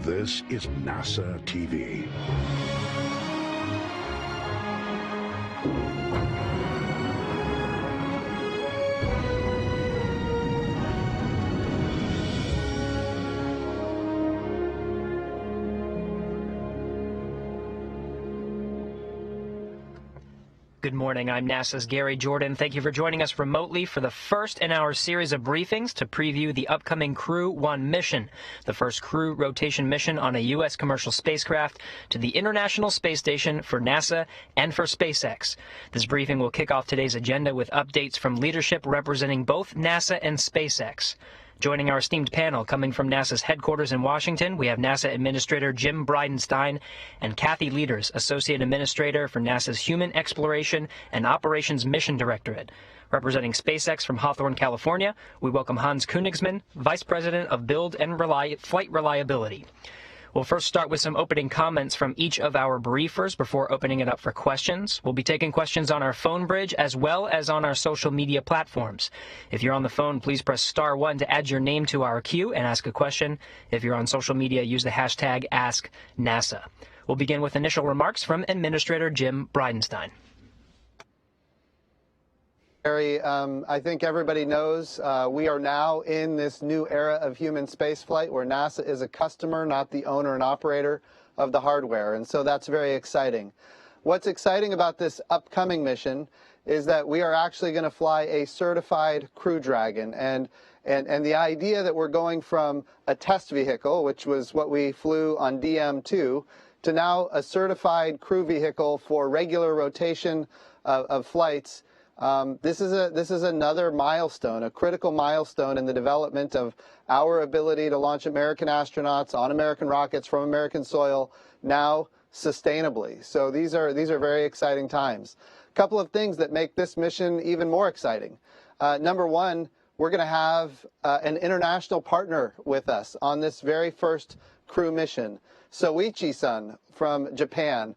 This is NASA TV. Good morning, I'm NASA's Gary Jordan. Thank you for joining us remotely for the first in our series of briefings to preview the upcoming Crew-1 mission, the first crew rotation mission on a U.S. commercial spacecraft to the International Space Station for NASA and for SpaceX. This briefing will kick off today's agenda with updates from leadership representing both NASA and SpaceX. Joining our esteemed panel, coming from NASA's headquarters in Washington, we have NASA Administrator Jim Bridenstine and Kathy Leaders, Associate Administrator for NASA's Human Exploration and Operations Mission Directorate. Representing SpaceX from Hawthorne, California, we welcome Hans Königsmann, Vice President of Build and Flight Reliability. We'll first start with some opening comments from each of our briefers before opening it up for questions. We'll be taking questions on our phone bridge as well as on our social media platforms. If you're on the phone, please press *1 to add your name to our queue and ask a question. If you're on social media, use the hashtag AskNASA. We'll begin with initial remarks from Administrator Jim Bridenstine. Gary, I think everybody knows we are now in this new era of human spaceflight where NASA is a customer, not the owner and operator of the hardware, and so that's very exciting. What's exciting about this upcoming mission is that we are actually going to fly a certified Crew Dragon, and the idea that we're going from a test vehicle, which was what we flew on DM2, to now a certified crew vehicle for regular rotation of flights. This is another milestone, a critical milestone in the development of our ability to launch American astronauts on American rockets from American soil now sustainably. So these are very exciting times. A couple of things that make this mission even more exciting. Number one, we're going to have an international partner with us on this very first crew mission, Soichi-san from Japan.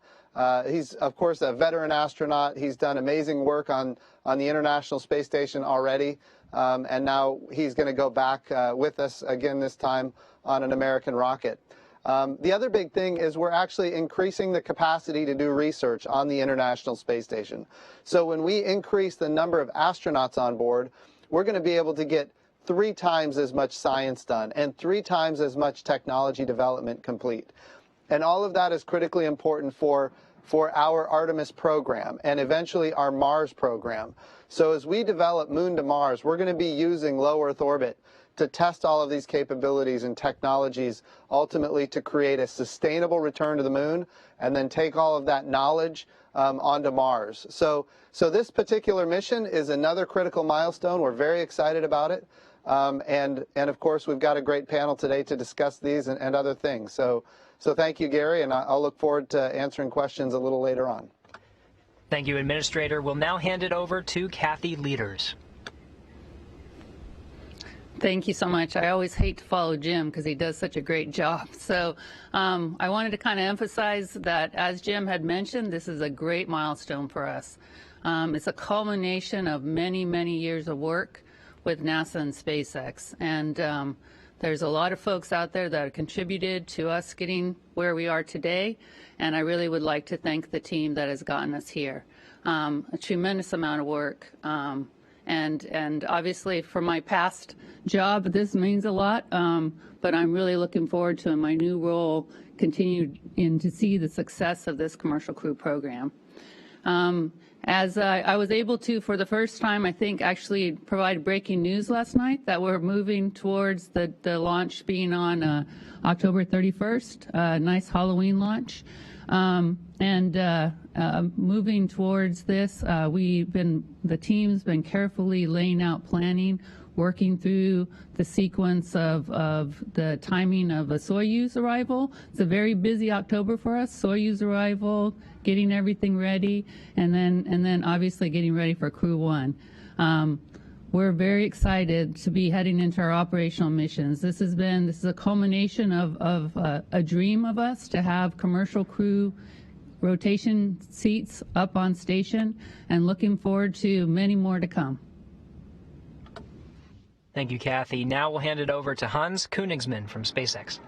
He's, of course, a veteran astronaut. He's done amazing work on the International Space Station already, and now he's going to go back with us again, this time on an American rocket. The other big thing is we're actually increasing the capacity to do research on the International Space Station. So when we increase the number of astronauts on board, we're going to be able to get 3 times as much science done and 3 times as much technology development complete. And all of that is critically important for our Artemis program and eventually our Mars program. So as we develop Moon to Mars, we're going to be using low Earth orbit to test all of these capabilities and technologies, ultimately to create a sustainable return to the Moon and then take all of that knowledge onto Mars. So this particular mission is another critical milestone. We're very excited about it. And of course, we've got a great panel today to discuss these and other things. So thank you, Gary, and I'll look forward to answering questions a little later on. Thank you, Administrator. We'll now hand it over to Kathy Leaders. Thank you so much. I always hate to follow Jim because he does such a great job. So I wanted to kind of emphasize that, as Jim had mentioned, this is a great milestone for us. It's a culmination of many, many years of work with NASA and SpaceX. And there's a lot of folks out there that have contributed to us getting where we are today, and I really would like to thank the team that has gotten us here. A tremendous amount of work, and obviously for my past job, this means a lot, but I'm really looking forward to, in my new role, continuing to see the success of this commercial crew program. As I was able to, for the first time, I think, actually provide breaking news last night that we're moving towards the launch being on October 31st, a nice Halloween launch. Moving towards this, the team's been carefully laying out planning, working through the sequence of the timing of a Soyuz arrival. It's a very busy October for us. Soyuz arrival, getting everything ready, and then obviously getting ready for Crew-1. We're very excited to be heading into our operational missions. This is a culmination of a dream of us to have commercial crew rotation seats up on station, and looking forward to many more to come. Thank you, Kathy. Now we'll hand it over to Hans Königsmann from SpaceX.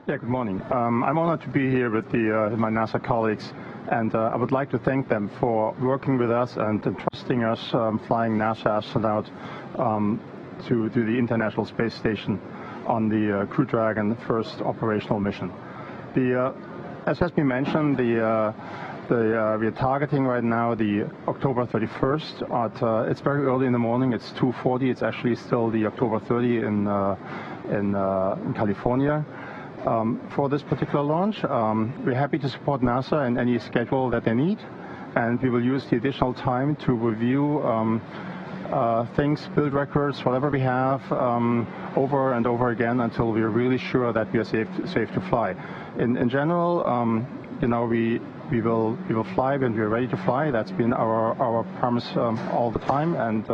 Yeah, good morning. I'm honored to be here with my NASA colleagues, and I would like to thank them for working with us and entrusting us flying NASA astronaut to the International Space Station on the Crew Dragon first operational mission. As has been mentioned, we're targeting right now the October 31st. It's very early in the morning. It's 2:40. It's actually still the October 30 in California. For this particular launch, we're happy to support NASA in any schedule that they need, and we will use the additional time to review things, build records, whatever we have, over and over again until we're really sure that we are safe to fly. In general, we will fly when we're ready to fly. That's been our promise all the time, and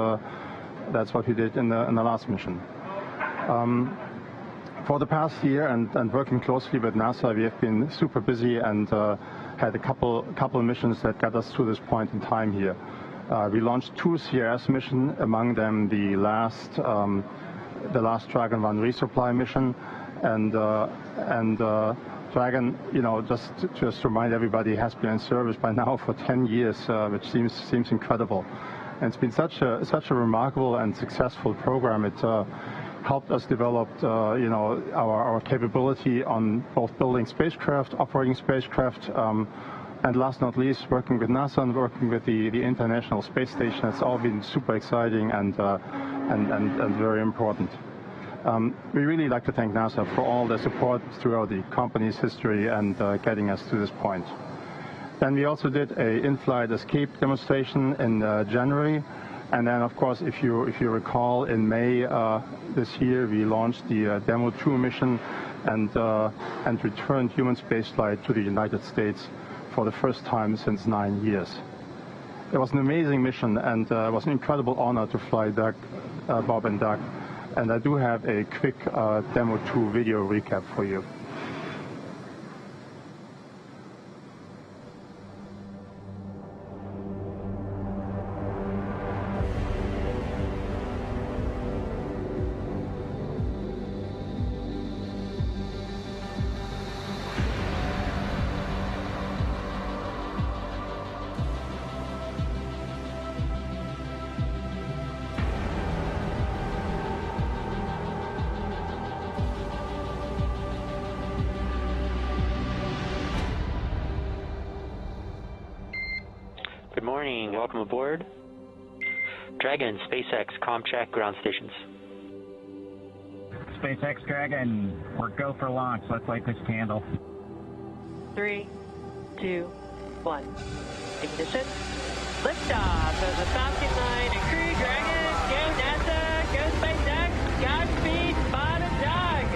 that's what we did in the last mission. For the past year and working closely with NASA, we have been super busy and had a couple of missions that got us to this point in time here. We launched 2 CRS missions, among them the last Dragon 1 resupply mission, and Dragon, just to remind everybody, has been in service by now for 10 years, which seems incredible. And it's been such a remarkable and successful program. It helped us develop, our capability on both building spacecraft, operating spacecraft, and last not least, working with NASA and working with the International Space Station. It's all been super exciting and very important. We really like to thank NASA for all their support throughout the company's history and getting us to this point. Then we also did a in-flight escape demonstration in January. And then, of course, if you recall, in May this year, we launched the Demo 2 mission and returned human spaceflight to the United States for the first time since 9 years. It was an amazing mission, and it was an incredible honor to fly Bob and Doug. And I do have a quick Demo 2 video recap for you. Good morning, welcome aboard. Dragon, SpaceX, ComCheck, ground stations. SpaceX Dragon, we're go for launch. Let's light this candle. 3, 2, 1. Ignition. Liftoff of the Falcon 9 and Crew Dragon. Go NASA, go SpaceX, Godspeed, Bob and Doug.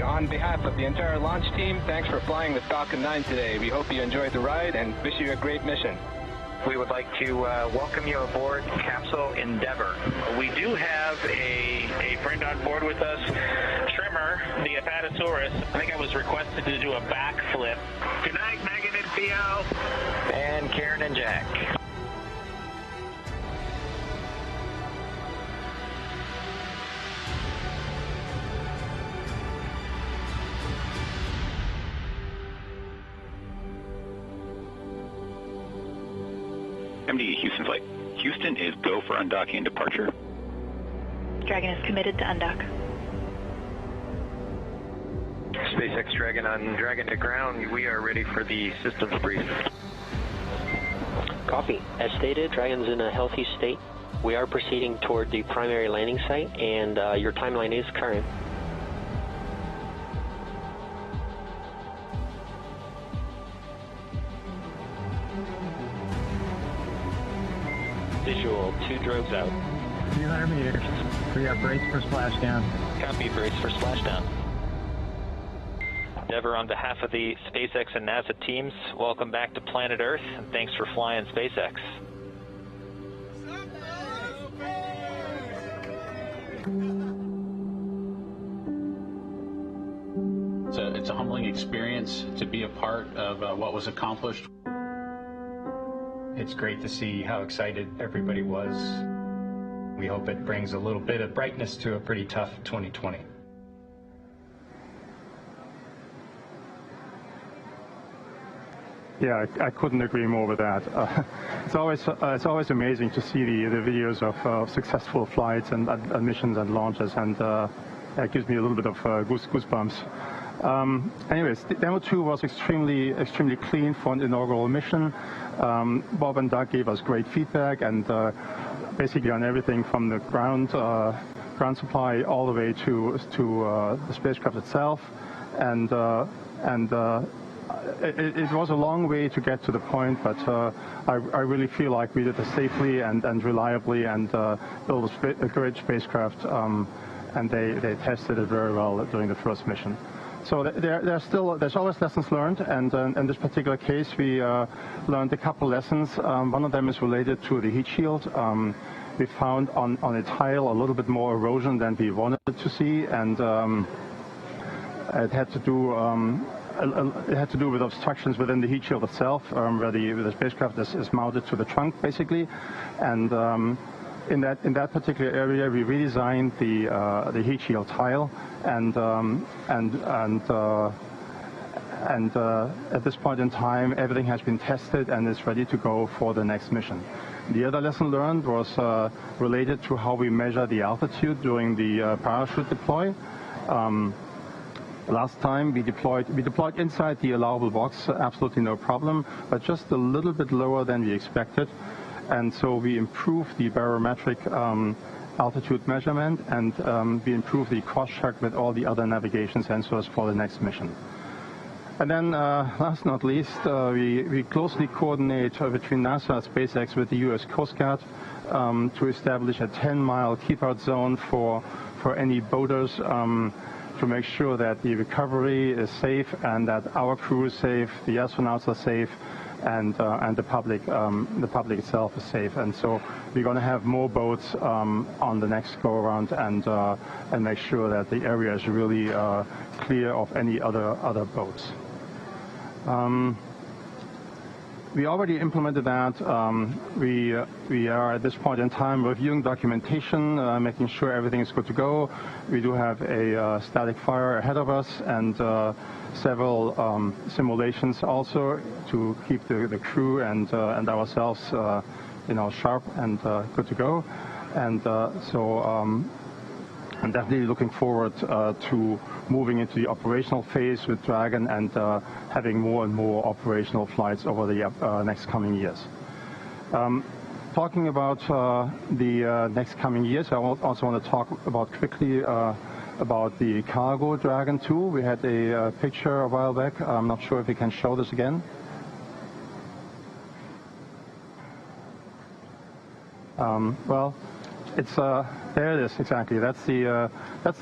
On behalf of the entire launch team, thanks for flying the Falcon 9 today. We hope you enjoyed the ride and wish you a great mission. We would like to welcome you aboard Capsule Endeavour. We do have a friend on board with us, Trimmer, the Apatosaurus. I think I was requested to do a backflip. Good night, Megan and Theo. And Karen and Jack. MD Houston flight. Houston is go for undocking and departure. Dragon is committed to undock. SpaceX Dragon on Dragon to ground. We are ready for the systems brief. Copy. As stated, Dragon's in a healthy state. We are proceeding toward the primary landing site, and your timeline is current. Visual, 2 drogues out. 200 meters. We are braced for splashdown. Copy, braced for splashdown. Endeavour, on behalf of the SpaceX and NASA teams, welcome back to planet Earth, and thanks for flying SpaceX. It's a humbling experience to be a part of what was accomplished. It's great to see how excited everybody was. We hope it brings a little bit of brightness to a pretty tough 2020. Yeah, I couldn't agree more with that. It's always amazing to see the videos of successful flights and missions and launches, and that gives me a little bit of goosebumps. Anyways, Demo 2 was extremely clean for an inaugural mission. Bob and Doug gave us great feedback, and basically on everything from the ground supply all the way to the spacecraft itself, and it was a long way to get to the point, but I really feel like we did it safely and reliably, and built a great spacecraft, and they tested it very well during the first mission. So there's always lessons learned, and in this particular case we learned a couple lessons. One of them is related to the heat shield. We found on a tile a little bit more erosion than we wanted to see, and it had to do with obstructions within the heat shield itself, where the spacecraft is mounted to the trunk, basically. And in that particular area, we redesigned the heat shield tile, and at this point in time, everything has been tested and is ready to go for the next mission. The other lesson learned was related to how we measure the altitude during the parachute deploy. Last time we deployed inside the allowable box, absolutely no problem, but just a little bit lower than we expected. And so we improved the barometric altitude measurement, and we improved the cross check with all the other navigation sensors for the next mission. And then, last but not least, we closely coordinate between NASA and SpaceX with the U.S. Coast Guard to establish a 10-mile keep-out zone for any boaters, to make sure that the recovery is safe and that our crew is safe, the astronauts are safe, and the public itself is safe. And so we're going to have more boats on the next go around, and make sure that the area is really clear of any other boats. We already implemented that. We are at this point in time reviewing documentation, making sure everything is good to go. We do have a static fire ahead of us, and several simulations also to keep the crew and ourselves, sharp and good to go. And so I'm definitely looking forward to moving into the operational phase with Dragon, and having more and more operational flights over the next coming years. Talking about the next coming years, I also want to talk about quickly about the cargo Dragon 2. We had a picture a while back. I'm not sure if we can show this again. Well, it's there it is, exactly. That's the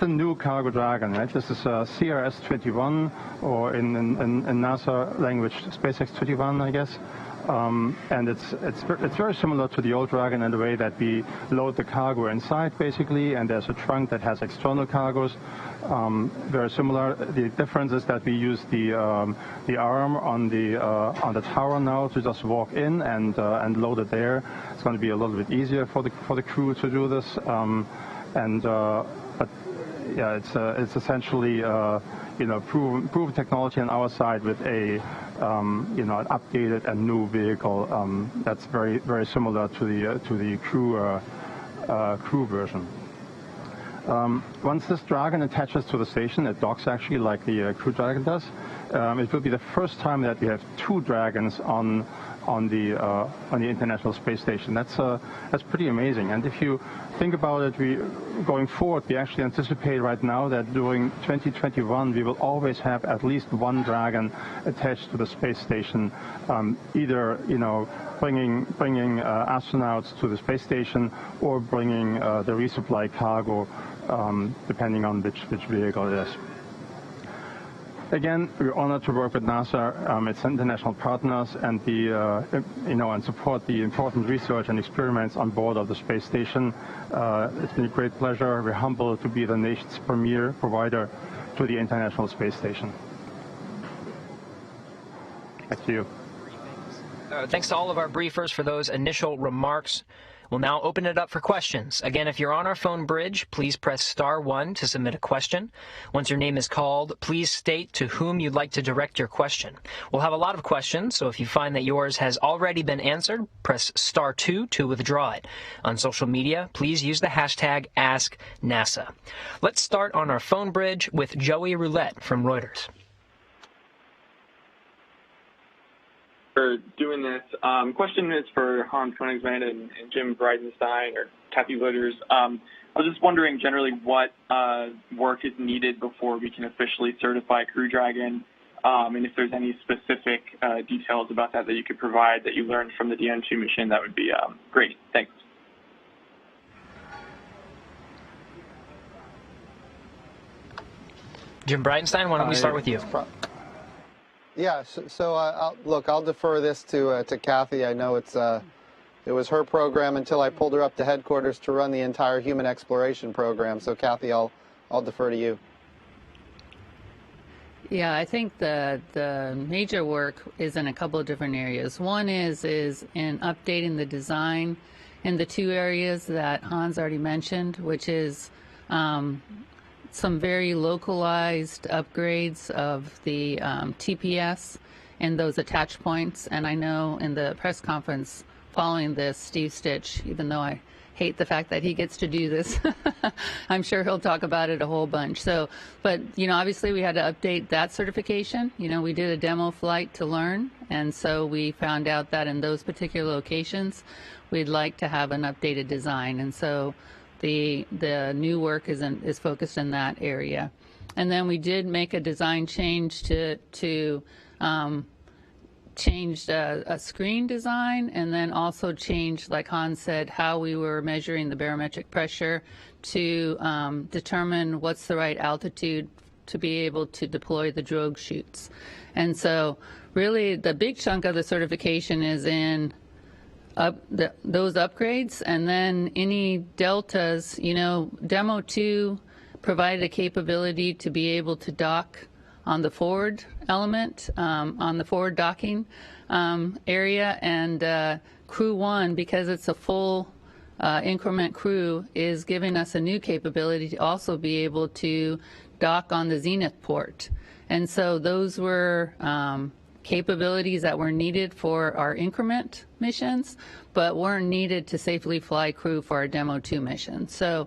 new cargo Dragon, right? This is CRS-21, or in NASA language, SpaceX 21, I guess. And it's very similar to the old Dragon in the way that we load the cargo inside, basically, and there's a trunk that has external cargos. Very similar. The difference is that we use the arm on the tower now to just walk in and load it there. It's going to be a little bit easier for the crew to do this. But yeah, it's essentially proven technology on our side with an updated and new vehicle that's very, very similar to the crew version. Once this Dragon attaches to the station, it docks actually like the Crew Dragon does. It will be the first time that we have two Dragons on the International Space Station. That's pretty amazing. And if you think about it, going forward, we actually anticipate right now that during 2021 we will always have at least one Dragon attached to the space station, either bringing astronauts to the space station, or bringing the resupply cargo, depending on which vehicle it is. Again, we're honored to work with NASA, its international partners, and and support the important research and experiments on board of the space station. It's been a great pleasure. We're humbled to be the nation's premier provider to the International Space Station. Back to you. Thanks to all of our briefers for those initial remarks. We'll now open it up for questions. Again, if you're on our phone bridge, please press *1 to submit a question. Once your name is called, please state to whom you'd like to direct your question. We'll have a lot of questions, so if you find that yours has already been answered, press *2 to withdraw it. On social media, please use the hashtag #AskNASA. Let's start on our phone bridge with Joey Roulette from Reuters. For doing this. Question is for Hans Koenigsmann and Jim Bridenstine or Kathy Litters. I was just wondering generally what work is needed before we can officially certify Crew Dragon, and if there's any specific details about that you could provide that you learned from the DN2 mission, that would be great. Thanks. Jim Bridenstine, why don't we start with you? Yeah, I'll defer this to Kathy. I know it was her program until I pulled her up to headquarters to run the entire human exploration program. So Kathy, I'll defer to you. Yeah, I think the major work is in a couple of different areas. One is in updating the design in the two areas that Hans already mentioned, which is some very localized upgrades of the TPS and those attach points. And I know in the press conference following this, Steve Stitch, even though I hate the fact that he gets to do this, I'm sure he'll talk about it a whole bunch. So, but, obviously we had to update that certification. We did a demo flight to learn, and so we found out that in those particular locations, we'd like to have an updated design. And so the new work is focused in that area. And then we did make a design change to change a screen design, and then also changed, like Hans said, how we were measuring the barometric pressure to determine what's the right altitude to be able to deploy the drogue chutes. And so really the big chunk of the certification is in those upgrades, and then any deltas. Demo 2 provided a capability to be able to dock on the forward element, on the forward docking area, and Crew-1, because it's a full increment crew, is giving us a new capability to also be able to dock on the zenith port. And so those were capabilities that were needed for our increment missions, but weren't needed to safely fly Crew for our Demo 2 mission. So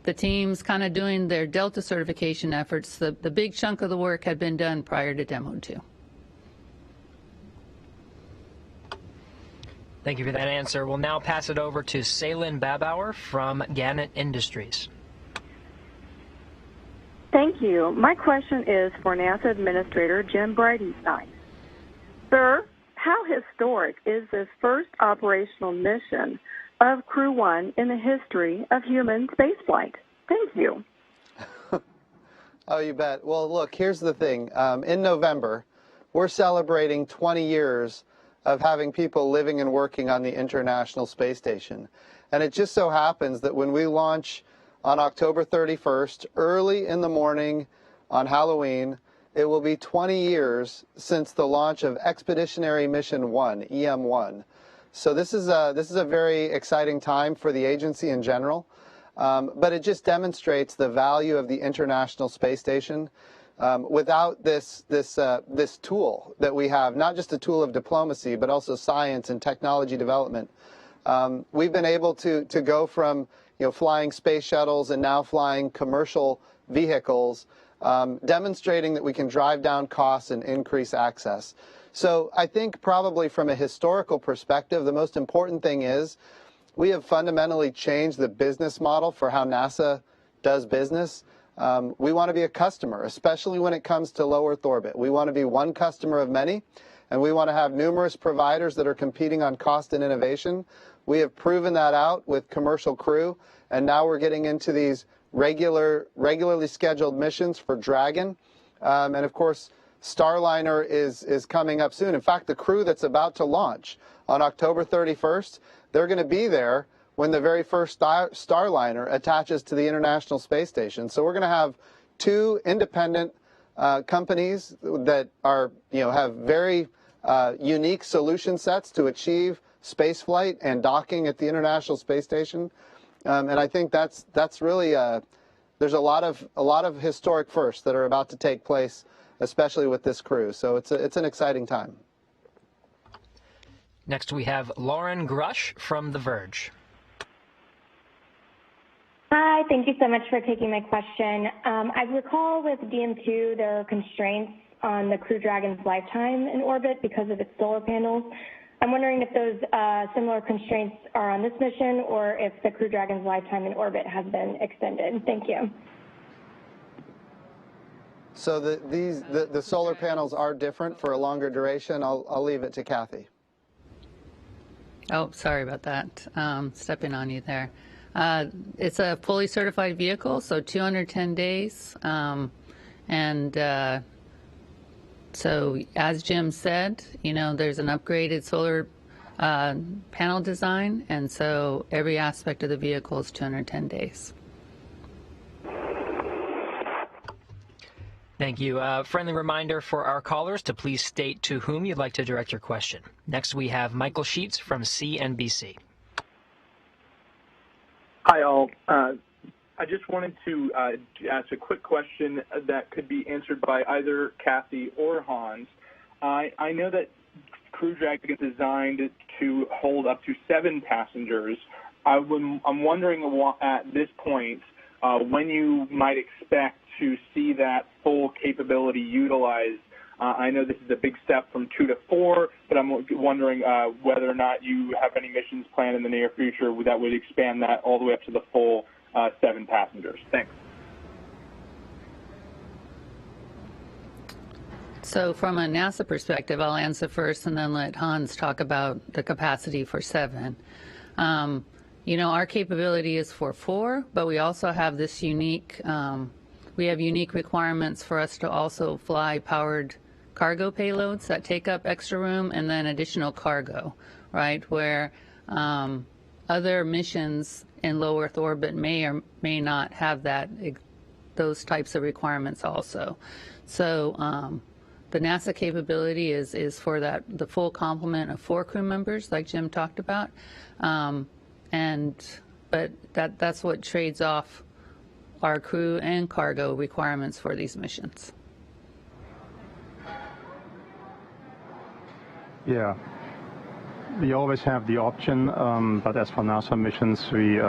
the team's kind of doing their Delta certification efforts. The big chunk of the work had been done prior to Demo 2. Thank you for that answer. We'll now pass it over to Salen Babauer from Gannett Industries. Thank you. My question is for NASA Administrator Jim Bridenstine. Sir, how historic is this first operational mission of Crew-1 in the history of human spaceflight? Thank you. Oh, you bet. Well, look, here's the thing. In November, we're celebrating 20 years of having people living and working on the International Space Station. And it just so happens that when we launch on October 31st, early in the morning on Halloween, it will be 20 years since the launch of Expeditionary Mission 1, EM1. So this is a very exciting time for the agency in general, but it just demonstrates the value of the International Space Station. Without this tool that we have, not just a tool of diplomacy, but also science and technology development, we've been able to go from flying space shuttles and now flying commercial vehicles, demonstrating that we can drive down costs and increase access. So I think probably from a historical perspective, the most important thing is we have fundamentally changed the business model for how NASA does business. We want to be a customer, especially when it comes to low Earth orbit. We want to be one customer of many, and we want to have numerous providers that are competing on cost and innovation. We have proven that out with commercial Crew, and now we're getting into these regularly scheduled missions for Dragon. And of course, Starliner is coming up soon. In fact, the Crew that's about to launch on October 31st, they're going to be there when the very first Starliner attaches to the International Space Station. So we're going to have two independent companies that are, have very unique solution sets to achieve space flight and docking at the International Space Station. And I think that's really there's a lot of historic firsts that are about to take place, especially with this crew. So it's an exciting time. Next, we have Lauren Grush from The Verge. Hi, thank you so much for taking my question. I recall with DM2 there are constraints on the Crew Dragon's lifetime in orbit because of its solar panels. I'm wondering if those similar constraints are on this mission or if the Crew Dragon's lifetime in orbit has been extended. Thank you. So the solar panels are different for a longer duration. I'll leave it to Kathy. Oh, sorry about that. Stepping on you there. It's a fully certified vehicle, so 210 days. So as Jim said, there's an upgraded solar panel design, and so every aspect of the vehicle is 210 days. Thank you. Friendly reminder for our callers to please state to whom you'd like to direct your question. Next, we have Michael Sheets from CNBC. Hi, all. I just wanted to ask a quick question that could be answered by either Kathy or Hans. I know that Crew Dragon is designed to hold up to 7 passengers. I'm wondering at this point when you might expect to see that full capability utilized. I know this is a big step from 2 to 4, but I'm wondering whether or not you have any missions planned in the near future that would expand that all the way up to the full 7 passengers. Thanks. So from a NASA perspective, I'll answer first and then let Hans talk about the capacity for 7. Our capability is for 4, but we also have this unique, we have unique requirements for us to also fly powered cargo payloads that take up extra room and then additional cargo, right, where other missions in low Earth orbit may or may not have those types of requirements also. So the NASA capability is for the full complement of 4 crew members, like Jim talked about, but that's what trades off our crew and cargo requirements for these missions. Yeah, we always have the option, but as for NASA missions, we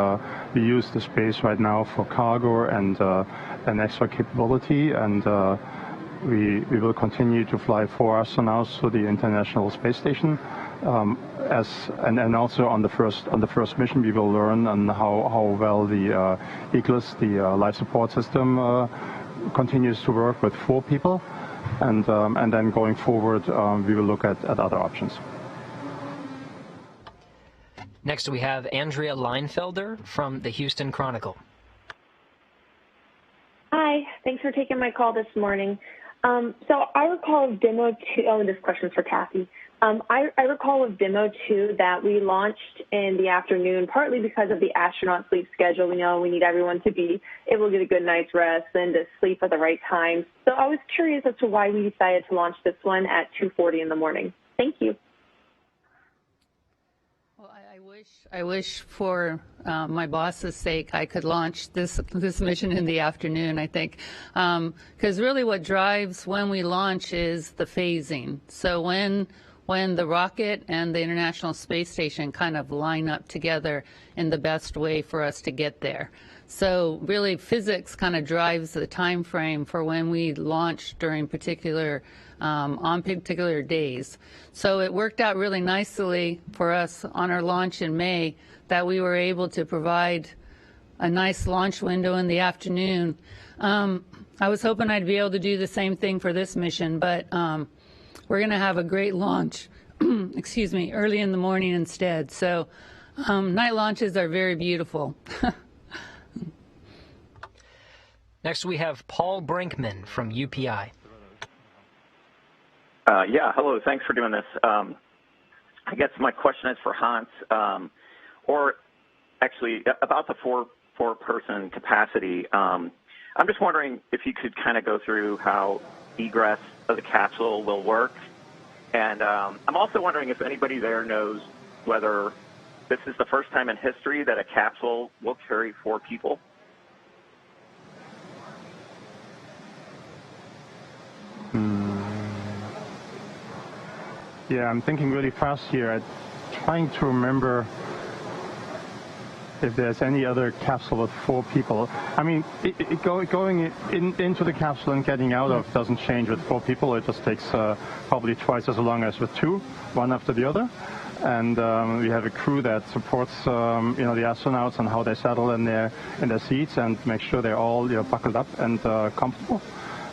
use the space right now for cargo and an extra capability, and we will continue to fly 4 astronauts to the International Space Station. And also on the first mission, we will learn on how well the ECLS, the life support system, continues to work with 4 people. And then going forward, we will look at other options. Next, we have Andrea Leinfelder from the Houston Chronicle. Hi, thanks for taking my call this morning. So I recall of Demo 2, this question's for Kathy. I recall of Demo 2 that we launched in the afternoon, partly because of the astronaut sleep schedule. We know we need everyone to be able to get a good night's rest and to sleep at the right time. So I was curious as to why we decided to launch this one at 2:40 in the morning. Thank you. Well, I wish for my boss's sake I could launch this mission in the afternoon, I think, because really what drives when we launch is the phasing. So when the rocket and the International Space Station kind of line up together in the best way for us to get there. So really physics kind of drives the time frame for when we launch during on particular days. So it worked out really nicely for us on our launch in May that we were able to provide a nice launch window in the afternoon. I was hoping I'd be able to do the same thing for this mission, but we're going to have a great launch, excuse me, early in the morning instead. So night launches are very beautiful. Next, we have Paul Brinkman from UPI. Yeah, hello. Thanks for doing this. I guess my question is for Hans, or actually about the four-person capacity. I'm just wondering if you could kind of go through how egress of the capsule will work. And I'm also wondering if anybody there knows whether this is the first time in history that a capsule will carry 4 people? Yeah, I'm thinking really fast here. I'm trying to remember if there's any other capsule with 4 people. I mean, going into the capsule and getting out of doesn't change with 4 people. It just takes probably twice as long as with 2, one after the other. And we have a crew that supports, the astronauts and how they settle in their seats and make sure they're all buckled up and comfortable.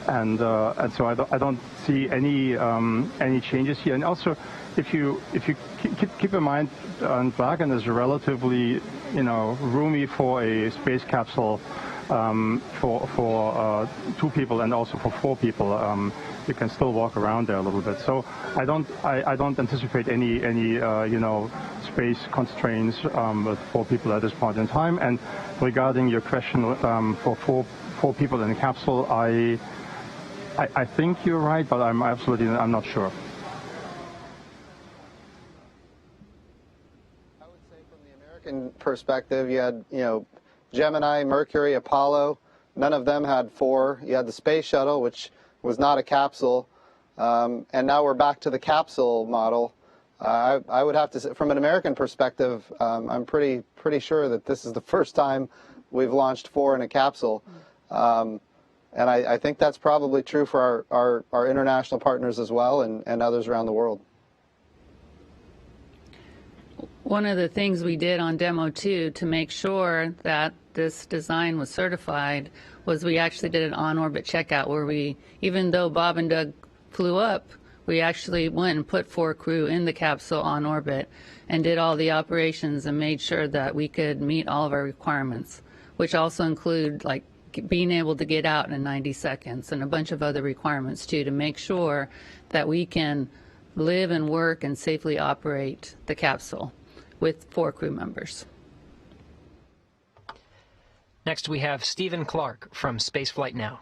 And so I don't see any changes here. And also, if you keep in mind, Dragon is relatively roomy for a space capsule for 2 people and also for 4 people. You can still walk around there a little bit. So I don't anticipate any space constraints with 4 people at this point in time. And regarding your question for four people in a capsule, I think you're right, but I'm not sure. I would say from the American perspective, you had, Gemini, Mercury, Apollo. None of them had 4. You had the space shuttle, which was not a capsule, and now we're back to the capsule model. I would have to say, from an American perspective, I'm pretty sure that this is the first time we've launched 4 in a capsule. And I think that's probably true for our international partners as well and others around the world. One of the things we did on Demo 2 to make sure that this design was certified was we actually did an on-orbit checkout where we, even though Bob and Doug flew up, we actually went and put 4 crew in the capsule on orbit and did all the operations and made sure that we could meet all of our requirements, which also include like being able to get out in 90 seconds and a bunch of other requirements too to make sure that we can live and work and safely operate the capsule with 4 crew members. Next we have Stephen Clark from Spaceflight Now.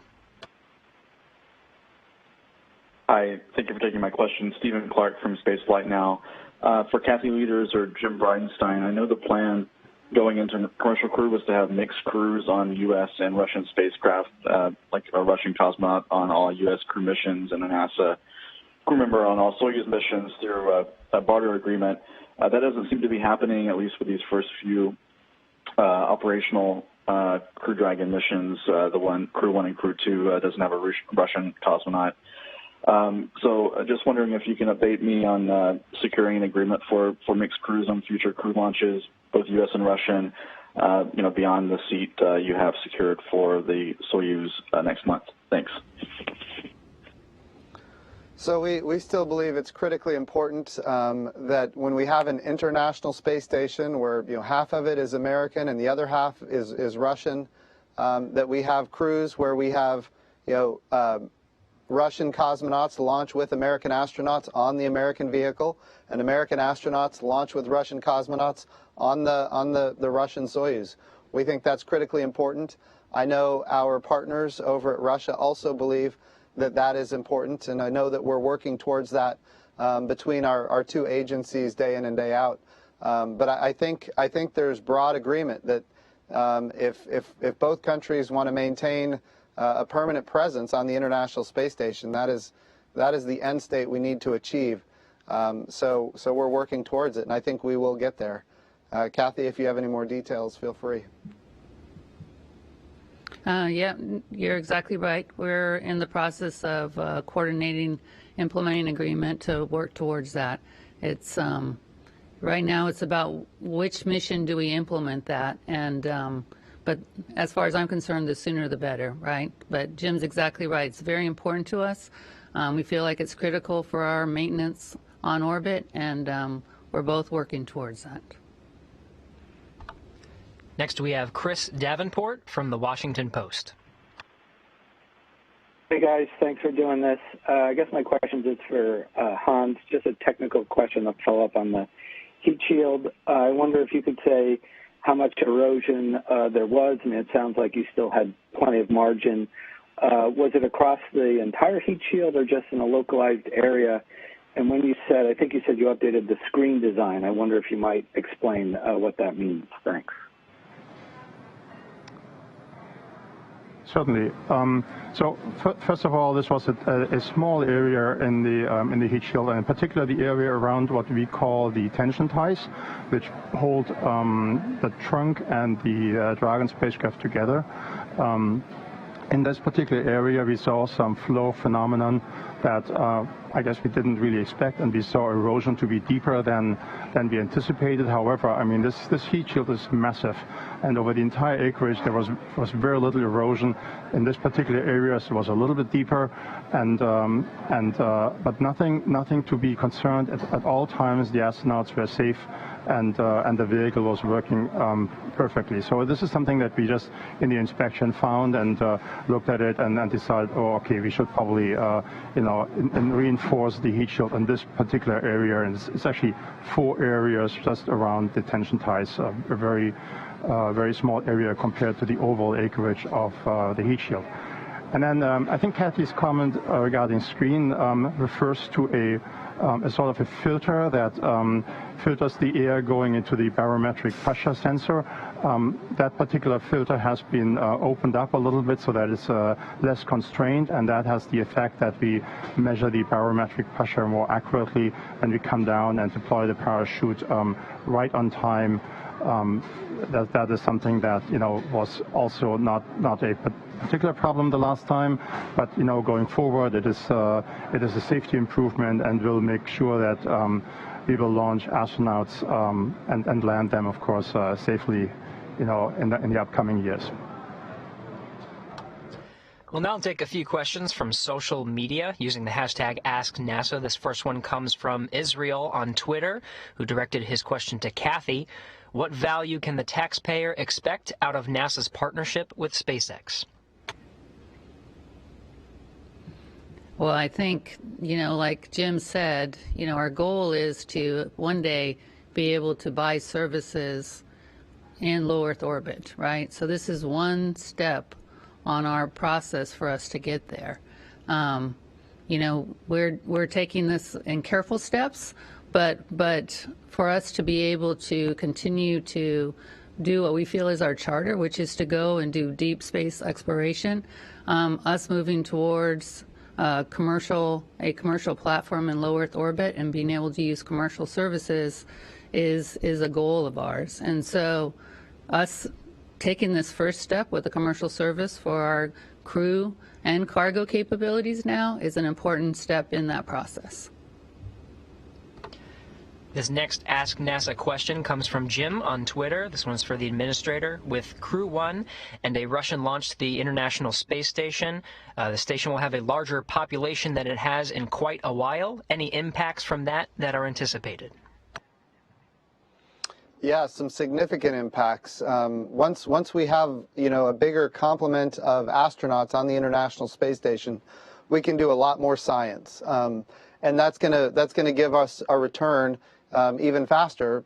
Hi, thank you for taking my question. Stephen Clark from Spaceflight Now. For Kathy Lueders or Jim Bridenstine, I know the plan going into commercial crew was to have mixed crews on U.S. and Russian spacecraft, like a Russian cosmonaut on all U.S. crew missions and a NASA crew member on all Soyuz missions through a barter agreement. That doesn't seem to be happening, at least for these first few operational Crew Dragon missions. Crew-1 and Crew-2 doesn't have a Russian cosmonaut. So just wondering if you can update me on securing an agreement for mixed crews on future crew launches, both U.S. and Russian, beyond the seat you have secured for the Soyuz next month. Thanks. So we still believe it's critically important that when we have an international space station where half of it is American and the other half is Russian, that we have crews where we have Russian cosmonauts launch with American astronauts on the American vehicle, and American astronauts launch with Russian cosmonauts on the Russian Soyuz. We think that's critically important. I know our partners over at Russia also believe that is important, and I know that we're working towards that between our 2 agencies day in and day out. But I think there's broad agreement that if both countries want to maintain a permanent presence on the International Space Station, that is the end state we need to achieve. So we're working towards it, and I think we will get there. Kathy, if you have any more details, feel free. Yeah, you're exactly right. We're in the process of coordinating, implementing an agreement to work towards that. It's right now it's about which mission do we implement that, and but as far as I'm concerned, the sooner the better, right? But Jim's exactly right. It's very important to us. We feel like it's critical for our maintenance on orbit, and we're both working towards that. Next we have Chris Davenport from the Washington Post. Hey guys, thanks for doing this. I guess my question is for Hans, just a technical question to follow up on the heat shield. I wonder if you could say how much erosion there was. I mean, it sounds like you still had plenty of margin. Was it across the entire heat shield or just in a localized area? And when you said, I think you said you updated the screen design, I wonder if you might explain what that means. Thanks. Certainly. So first of all, this was a small area in the heat shield, and in particular the area around what we call the tension ties, which hold the trunk and the Dragon spacecraft together. In this particular area, we saw some flow phenomenon that I guess we didn't really expect, and we saw erosion to be deeper than we anticipated. However, I mean, this heat shield is massive, and over the entire acreage there was very little erosion. In this particular area, it was a little bit deeper, but nothing to be concerned. At all times, the astronauts were safe, and the vehicle was working perfectly. So this is something that we just in the inspection found and looked at it and decided, oh, okay, we should probably reinforce the heat shield in this particular area. And it's actually 4 areas just around the tension ties, a very small area compared to the overall acreage of the heat shield. And then I think Kathy's comment regarding screen refers to a sort of a filter that filters the air going into the barometric pressure sensor. That particular filter has been opened up a little bit so that it's less constrained, and that has the effect that we measure the barometric pressure more accurately when we come down and deploy the parachute right on time. That is something that was also not a particular problem the last time, but going forward it is a safety improvement, and will make sure that we will launch astronauts and land them, of course, safely in the upcoming years. We'll now take a few questions from social media using the hashtag AskNASA. This first one comes from Israel on Twitter, who directed his question to Kathy. What value can the taxpayer expect out of NASA's partnership with SpaceX? Well, I think, like Jim said, our goal is to one day be able to buy services in low Earth orbit, right? So this is one step on our process for us to get there. We're taking this in careful steps, but for us to be able to continue to do what we feel is our charter, which is to go and do deep space exploration, us moving towards a commercial platform in low Earth orbit and being able to use commercial services is a goal of ours. And so us taking this first step with a commercial service for our crew and cargo capabilities now is an important step in that process. This next Ask NASA question comes from Jim on Twitter. This one's for the administrator. With Crew-1 and a Russian launch to the International Space Station, the station will have a larger population than it has in quite a while. Any impacts from that are anticipated? Yeah, some significant impacts. Once we have a bigger complement of astronauts on the International Space Station, we can do a lot more science, and that's gonna give us a return even faster.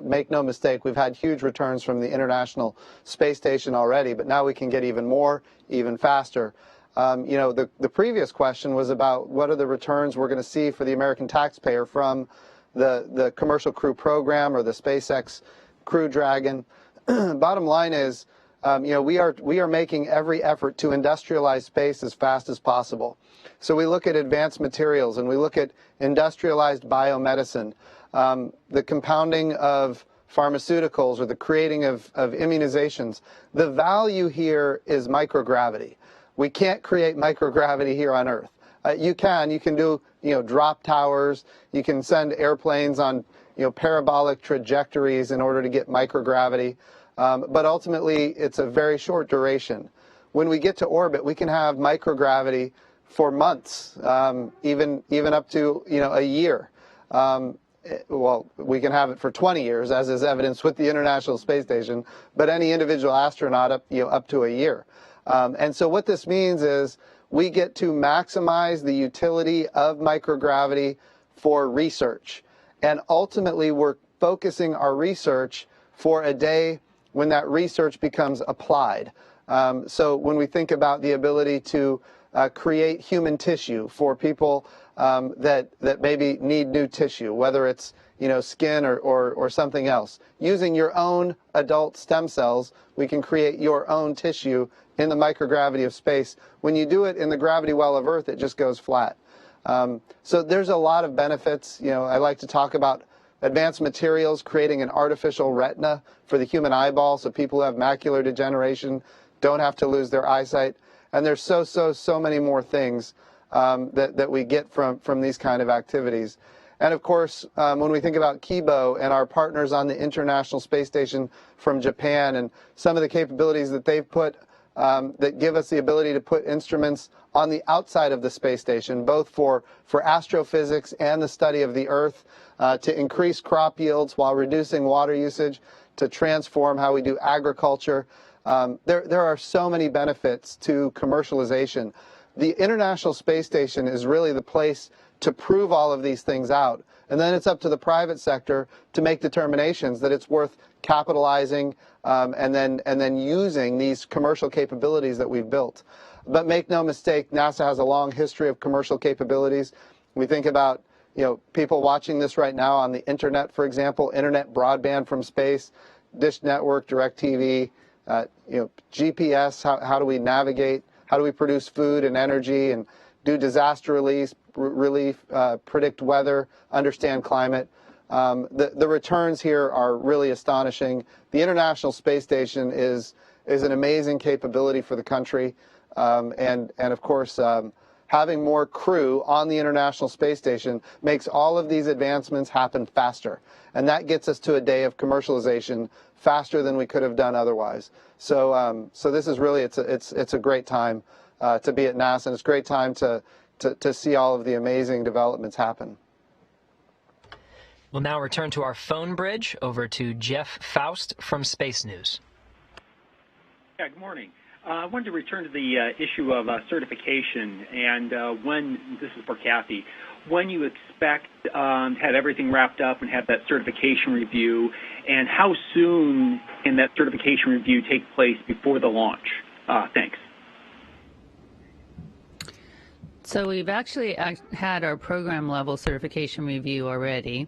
Make no mistake, we've had huge returns from the International Space Station already, but now we can get even more, even faster. The previous question was about what are the returns we're going to see for the American taxpayer from the Commercial Crew program or the SpaceX Crew Dragon. Bottom line is, we are making every effort to industrialize space as fast as possible. So we look at advanced materials and we look at industrialized biomedicine, the compounding of pharmaceuticals or the creating of immunizations. The value here is microgravity. We can't create microgravity here on Earth. You can do drop towers. You can send airplanes on parabolic trajectories in order to get microgravity. But ultimately, it's a very short duration. When we get to orbit, we can have microgravity for months, even up to a year. Well, we can have it for 20 years, as is evidenced with the International Space Station. But any individual astronaut up to a year. And so what this means is we get to maximize the utility of microgravity for research. And ultimately, we're focusing our research for a day when that research becomes applied. So when we think about the ability to create human tissue for people that maybe need new tissue, whether it's skin or something else. Using your own adult stem cells, we can create your own tissue in the microgravity of space. When you do it in the gravity well of Earth, it just goes flat. So there's a lot of benefits. I like to talk about advanced materials, creating an artificial retina for the human eyeball so people who have macular degeneration don't have to lose their eyesight. And there's so many more things that we get from these kind of activities. And of course, when we think about Kibo and our partners on the International Space Station from Japan and some of the capabilities that they've put that give us the ability to put instruments on the outside of the space station, both for astrophysics and the study of the Earth, to increase crop yields while reducing water usage, to transform how we do agriculture. There are so many benefits to commercialization. The International Space Station is really the place to prove all of these things out. And then it's up to the private sector to make determinations that it's worth capitalizing and then using these commercial capabilities that we've built. But make no mistake, NASA has a long history of commercial capabilities. We think about people watching this right now on the internet, for example, internet broadband from space, Dish Network, DirecTV, GPS, how do we navigate, how do we produce food and energy and do disaster relief, predict weather, understand climate. The returns here are really astonishing. The International Space Station is an amazing capability for the country. And of course, having more crew on the International Space Station makes all of these advancements happen faster. And that gets us to a day of commercialization faster than we could have done otherwise. So this is really, it's a great time to be at NASA, and it's a great time to see all of the amazing developments happen. We'll now return to our phone bridge over to Jeff Faust from Space News. Yeah, good morning. I wanted to return to the issue of certification and when, this is for Kathy, when you expect to have everything wrapped up and have that certification review, and how soon can that certification review take place before the launch? Thanks. So we've actually had our program level certification review already,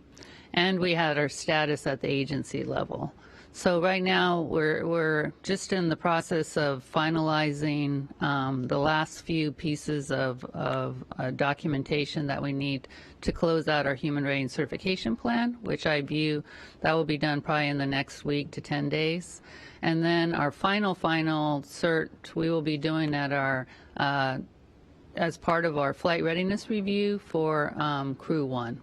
and we had our status at the agency level. So right now we're just in the process of finalizing the last few pieces of documentation that we need to close out our human rating certification plan, which I view that will be done probably in the next week to 10 days. And then our final cert we will be doing at our as part of our flight readiness review for Crew-1.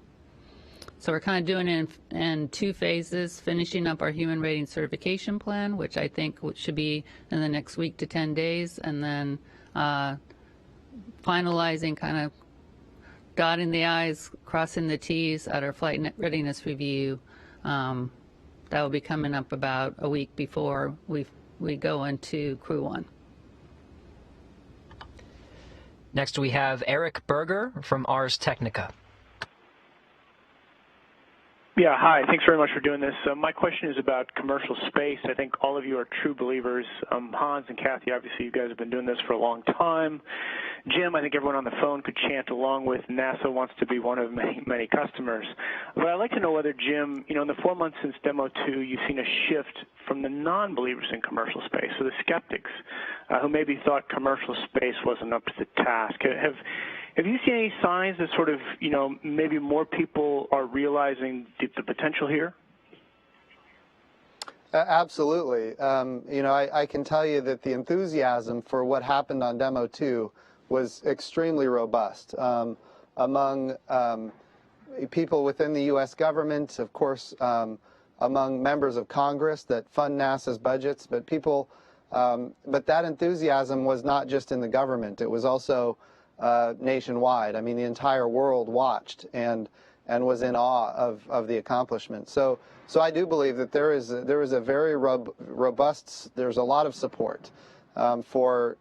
So we're kind of doing it in two phases, finishing up our human rating certification plan, which I think should be in the next week to 10 days, and then finalizing, kind of dotting the I's, crossing the T's at our flight readiness review. That will be coming up about a week before we go into Crew-1. Next we have Eric Berger from Ars Technica. Yeah, hi. Thanks very much for doing this. My question is about commercial space. I think all of you are true believers. Hans and Kathy, obviously you guys have been doing this for a long time. Jim, I think everyone on the phone could chant along with NASA wants to be one of many customers. But I'd like to know whether, Jim, in the 4 months since Demo 2, you've seen a shift from the non-believers in commercial space, so the skeptics who maybe thought commercial space wasn't up to the task. Have you seen any signs that sort of, maybe more people are realizing the potential here? Absolutely. I can tell you that the enthusiasm for what happened on Demo 2 was extremely robust among people within the U.S. government, of course, among members of Congress that fund NASA's budgets, but that enthusiasm was not just in the government. It was also nationwide. I mean, the entire world watched and was in awe of the accomplishment. So I do believe that there is a very robust. There's a lot of support for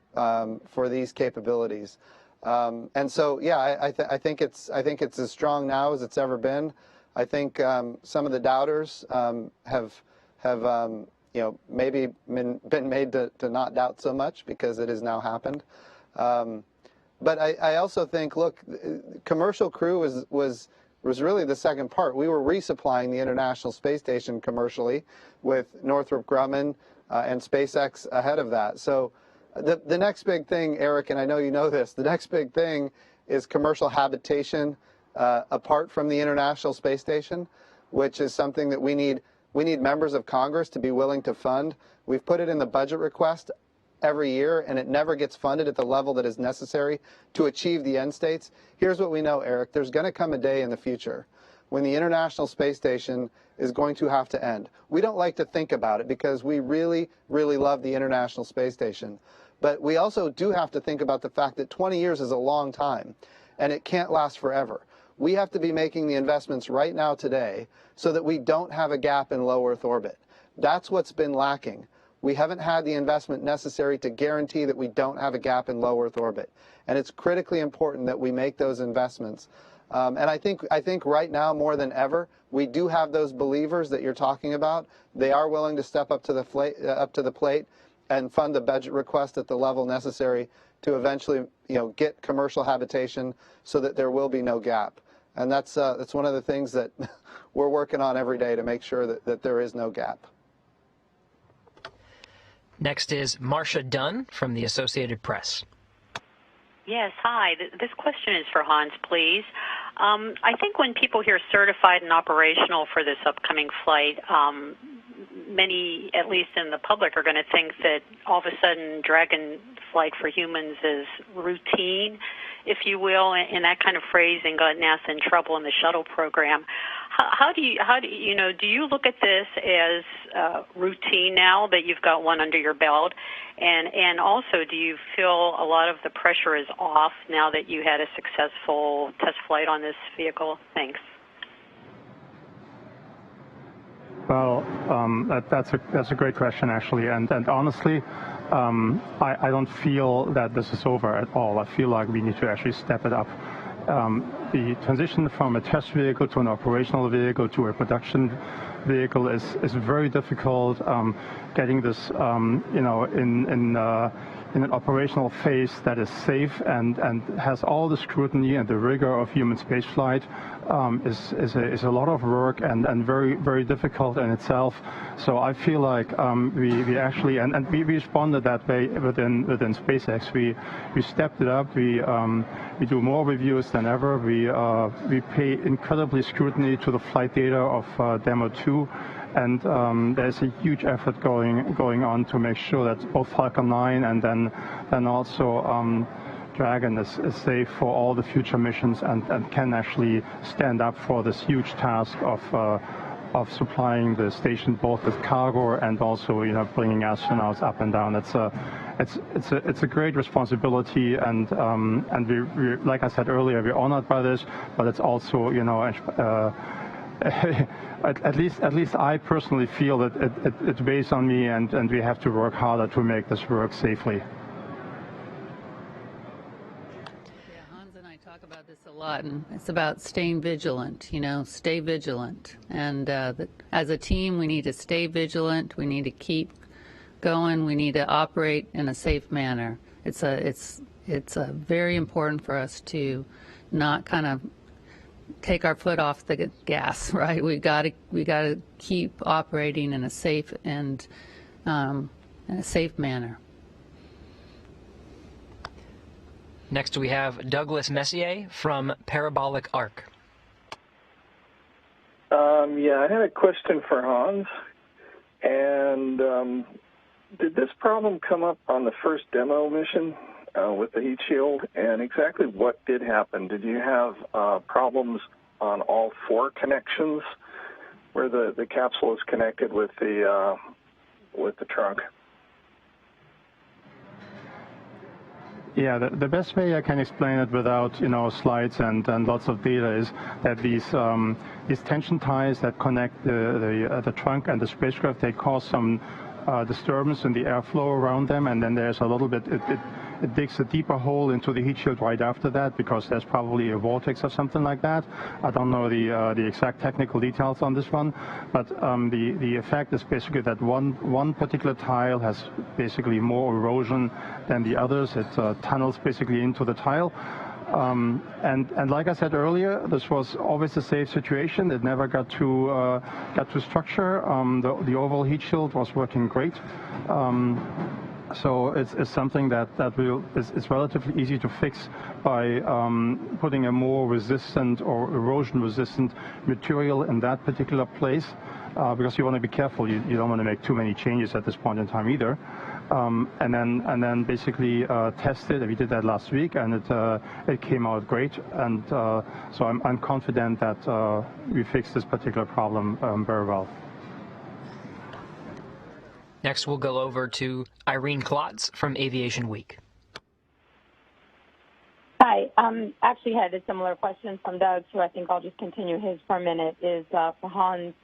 these capabilities, and so yeah, I think it's as strong now as it's ever been. I think some of the doubters have maybe been made to not doubt so much because it has now happened. But I also think, look, Commercial Crew was really the second part. We were resupplying the International Space Station commercially with Northrop Grumman and SpaceX ahead of that. So the next big thing, Eric, and I know you know this, the next big thing is commercial habitation apart from the International Space Station, which is something that we need members of Congress to be willing to fund. We've put it in the budget request every year, and it never gets funded at the level that is necessary to achieve the end states. Here's what we know, Eric. There's going to come a day in the future when the International Space Station is going to have to end. We don't like to think about it because we really, really love the International Space Station. But we also do have to think about the fact that 20 years is a long time, and it can't last forever. We have to be making the investments right now today so that we don't have a gap in low Earth orbit. That's what's been lacking. We haven't had the investment necessary to guarantee that we don't have a gap in low Earth orbit. And it's critically important that we make those investments. And I think right now more than ever, we do have those believers that you're talking about. They are willing to step up to the plate and fund the budget request at the level necessary to eventually, get commercial habitation so that there will be no gap. And that's one of the things that we're working on every day to make sure that there is no gap. Next is Marcia Dunn from the Associated Press. Yes, hi. This question is for Hans, please. I think when people hear certified and operational for this upcoming flight, many, at least in the public, are going to think that all of a sudden Dragon flight for humans is routine, if you will, and that kind of phrasing got NASA in trouble in the shuttle program. Do you look at this as routine now that you've got one under your belt? And also, do you feel a lot of the pressure is off now that you had a successful test flight on this vehicle? Thanks. Well, that's a great question, actually. And honestly, I don't feel that this is over at all. I feel like we need to actually step it up. The transition from a test vehicle to an operational vehicle to a production vehicle is very difficult. Getting this, in an operational phase that is safe and has all the scrutiny and the rigor of human spaceflight is a lot of work and very, very difficult in itself. So I feel like we actually, and we responded that way within SpaceX. We stepped it up. We do more reviews than ever. We pay incredibly scrutiny to the flight data of Demo 2. And there's a huge effort going on to make sure that both Falcon 9 and then also Dragon is safe for all the future missions and can actually stand up for this huge task of supplying the station both with cargo and also bringing astronauts up and down. It's a great responsibility, and we like I said earlier, we're honored by this, but it's also at least I personally feel that it weighs on me, and we have to work harder to make this work safely. Yeah, Hans and I talk about this a lot, and it's about staying vigilant, stay vigilant. And as a team, we need to stay vigilant. We need to keep going. We need to operate in a safe manner. It's very important for us to not kind of take our foot off the gas, right? We got to keep operating in a safe and in a safe manner. Next, we have Douglas Messier from Parabolic Arc. I had a question for Hans. And did this problem come up on the first demo mission with the heat shield? And exactly what did happen? Did you have problems on all four connections where the capsule is connected with the trunk? Yeah, the best way I can explain it without slides and lots of data is that these tension ties that connect the trunk and the spacecraft, they cause some disturbance in the airflow around them, and then there's a little bit, it digs a deeper hole into the heat shield right after that because there's probably a vortex or something like that. I don't know the exact technical details on this one, but the effect is basically that one particular tile has basically more erosion than the others. It tunnels basically into the tile. And like I said earlier, this was always a safe situation. It never got to structure. The overall heat shield was working great. So it's something that is relatively easy to fix by putting a more resistant or erosion-resistant material in that particular place, because you want to be careful. You don't want to make too many changes at this point in time either. And then basically test it. We did that last week, and it came out great. And so I'm confident that we fixed this particular problem very well. Next, we'll go over to Irene Klotz from Aviation Week. Hi. Actually had a similar question from Doug, so I think I'll just continue his for a minute, is for Hans.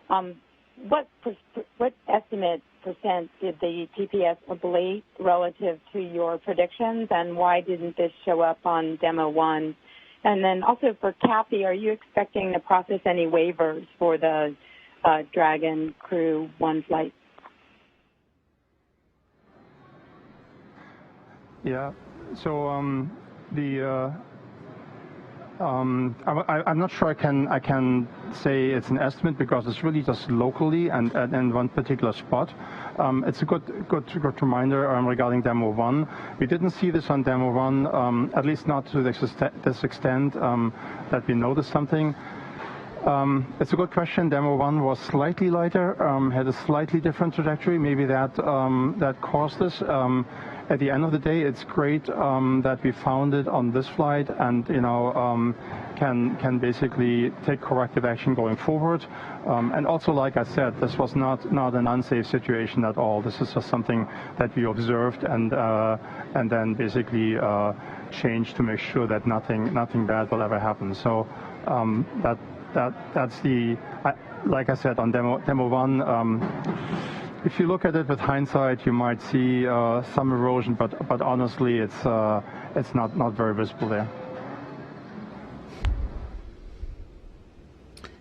What estimate percent did the TPS ablate relative to your predictions, and why didn't this show up on Demo 1? And then also for Kathy, are you expecting to process any waivers for the Dragon Crew-1 flight? Yeah, so I'm not sure I can say it's an estimate because it's really just locally and in one particular spot. It's a good reminder regarding Demo 1. We didn't see this on Demo 1, at least not to this extent that we noticed something. It's a good question. Demo 1 was slightly lighter, had a slightly different trajectory. Maybe that caused this. At the end of the day, it's great that we found it on this flight, and can basically take corrective action going forward. And also, like I said, this was not an unsafe situation at all. This is just something that we observed and then basically changed to make sure that nothing bad will ever happen. So that's like I said on Demo 1. If you look at it with hindsight, you might see some erosion, but honestly, it's not very visible there.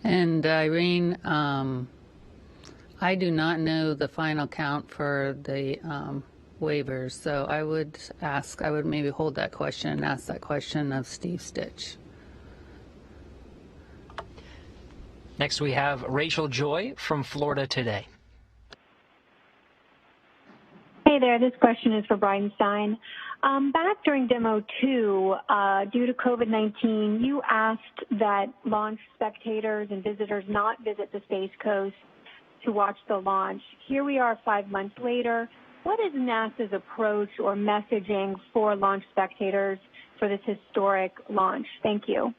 And Irene, I do not know the final count for the waivers, so I would maybe hold that question and ask that question of Steve Stitch. Next, we have Rachel Joy from Florida Today. Hey there, this question is for Bridenstine. Back during Demo 2, due to COVID-19, you asked that launch spectators and visitors not visit the Space Coast to watch the launch. Here we are 5 months later. What is NASA's approach or messaging for launch spectators for this historic launch? Thank you.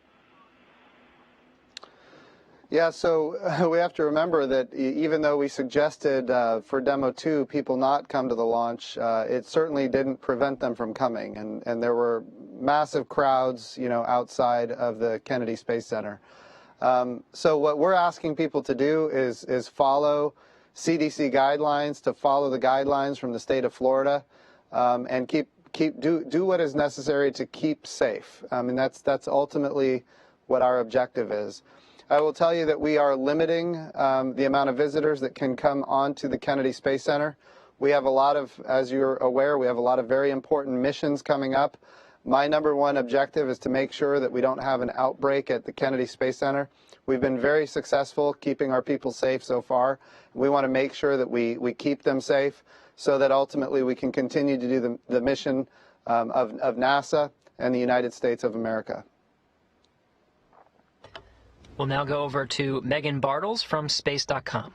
Yeah, so we have to remember that even though we suggested for Demo 2 people not come to the launch, it certainly didn't prevent them from coming. And there were massive crowds, outside of the Kennedy Space Center. So what we're asking people to do is follow CDC guidelines, to follow the guidelines from the state of Florida, and do what is necessary to keep safe. I mean, that's ultimately what our objective is. I will tell you that we are limiting the amount of visitors that can come onto the Kennedy Space Center. We have a lot of, as you're aware, we have a lot of very important missions coming up. My number one objective is to make sure that we don't have an outbreak at the Kennedy Space Center. We've been very successful keeping our people safe so far. We want to make sure that we keep them safe so that ultimately we can continue to do the mission of NASA and the United States of America. We'll now go over to Megan Bartles from Space.com.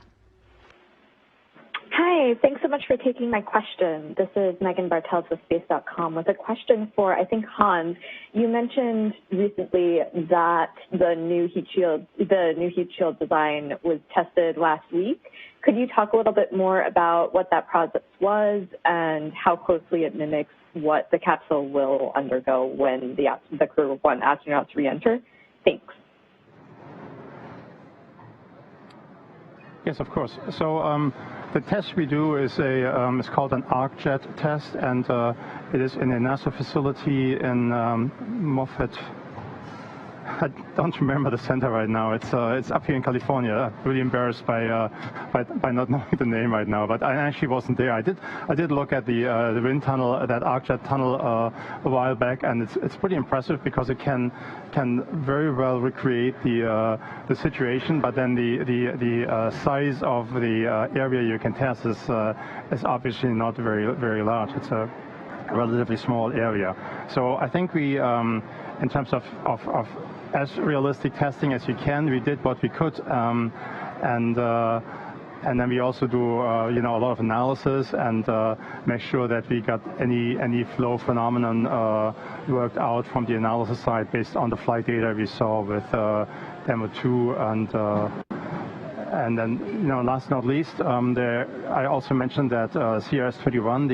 Hi, thanks so much for taking my question. This is Megan Bartels with Space.com with a question for, I think, Hans. You mentioned recently that the new heat shield design was tested last week. Could you talk a little bit more about what that process was and how closely it mimics what the capsule will undergo when the Crew-1 astronauts re-enter? Thanks. Yes, of course. So the test we do is it's called an ArcJet test, and it is in a NASA facility in Moffett. I don't remember the center right now. It's up here in California. I'm really embarrassed by not knowing the name right now. But I actually wasn't there. I did look at the wind tunnel, that ArcJet tunnel, a while back, and it's pretty impressive because it can very well recreate the situation. But then the size of the area you can test is obviously not very large. It's a relatively small area. So I think we, in terms of as realistic testing as you can, we did what we could, and then we also do a lot of analysis and make sure that we got any flow phenomenon worked out from the analysis side based on the flight data we saw with Demo 2 and then last but not least, I also mentioned that CRS-21,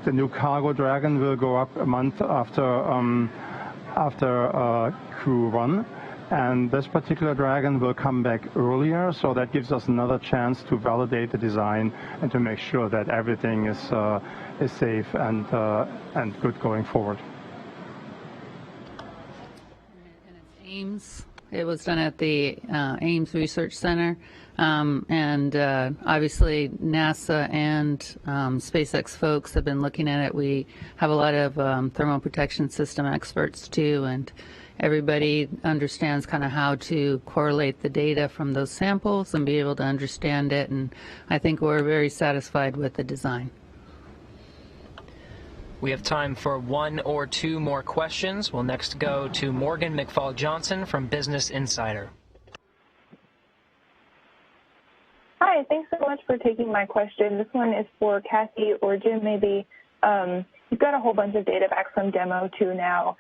the new cargo Dragon, will go up a month after Crew-1, and this particular Dragon will come back earlier, so that gives us another chance to validate the design and to make sure that everything is safe and good going forward. And it's Ames. It was done at the Ames Research Center, and obviously NASA and SpaceX folks have been looking at it. We have a lot of thermal protection system experts too, and everybody understands kind of how to correlate the data from those samples and be able to understand it, and I think we're very satisfied with the design. We have time for one or two more questions. We'll next go to Morgan McFall-Johnson from Business Insider. Hi, thanks so much for taking my question. This one is for Kathy or Jim, maybe. You've got a whole bunch of data back from Demo 2 now.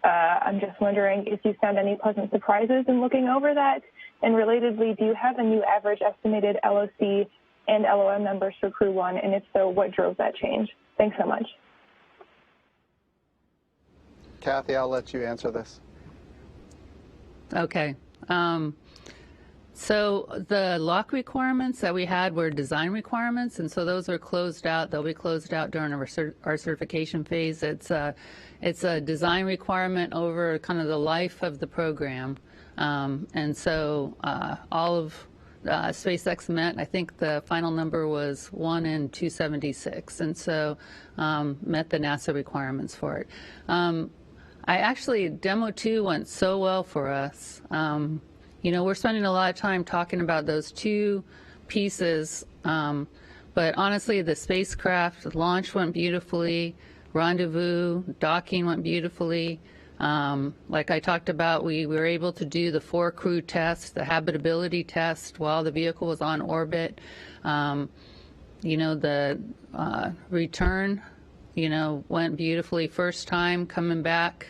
I'm just wondering if you found any pleasant surprises in looking over that. And relatedly, do you have a new average estimated LOC and LOM numbers for Crew-1? And if so, what drove that change? Thanks so much. Kathy, I'll let you answer this. Okay. So the lock requirements that we had were design requirements, and so those are closed out. They'll be closed out during our certification phase. It's a design requirement over kind of the life of the program, and so all of SpaceX met. I think the final number was 1 in 276, and so met the NASA requirements for it. Demo 2 went so well for us. We're spending a lot of time talking about those two pieces, but honestly, the spacecraft launch went beautifully, rendezvous, docking went beautifully. Like I talked about, we were able to do the 4 crew test, the habitability test while the vehicle was on orbit. The return, went beautifully first time coming back.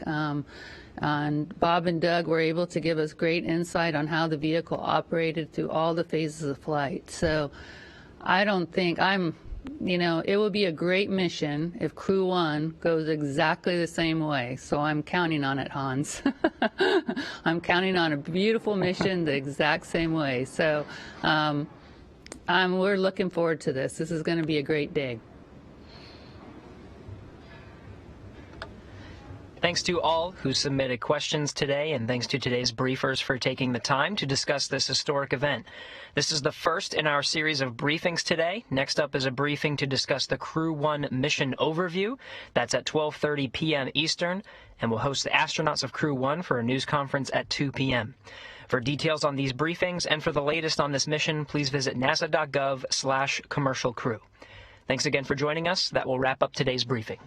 And Bob and Doug were able to give us great insight on how the vehicle operated through all the phases of flight. So I don't think it will be a great mission if Crew-1 goes exactly the same way. So I'm counting on it, Hans. I'm counting on a beautiful mission the exact same way. So we're looking forward to this. This is going to be a great day. Thanks to all who submitted questions today, and thanks to today's briefers for taking the time to discuss this historic event. This is the first in our series of briefings today. Next up is a briefing to discuss the Crew-1 mission overview. That's at 12:30 p.m. Eastern, and we'll host the astronauts of Crew-1 for a news conference at 2 p.m. For details on these briefings and for the latest on this mission, please visit nasa.gov/commercial crew. Thanks again for joining us. That will wrap up today's briefing.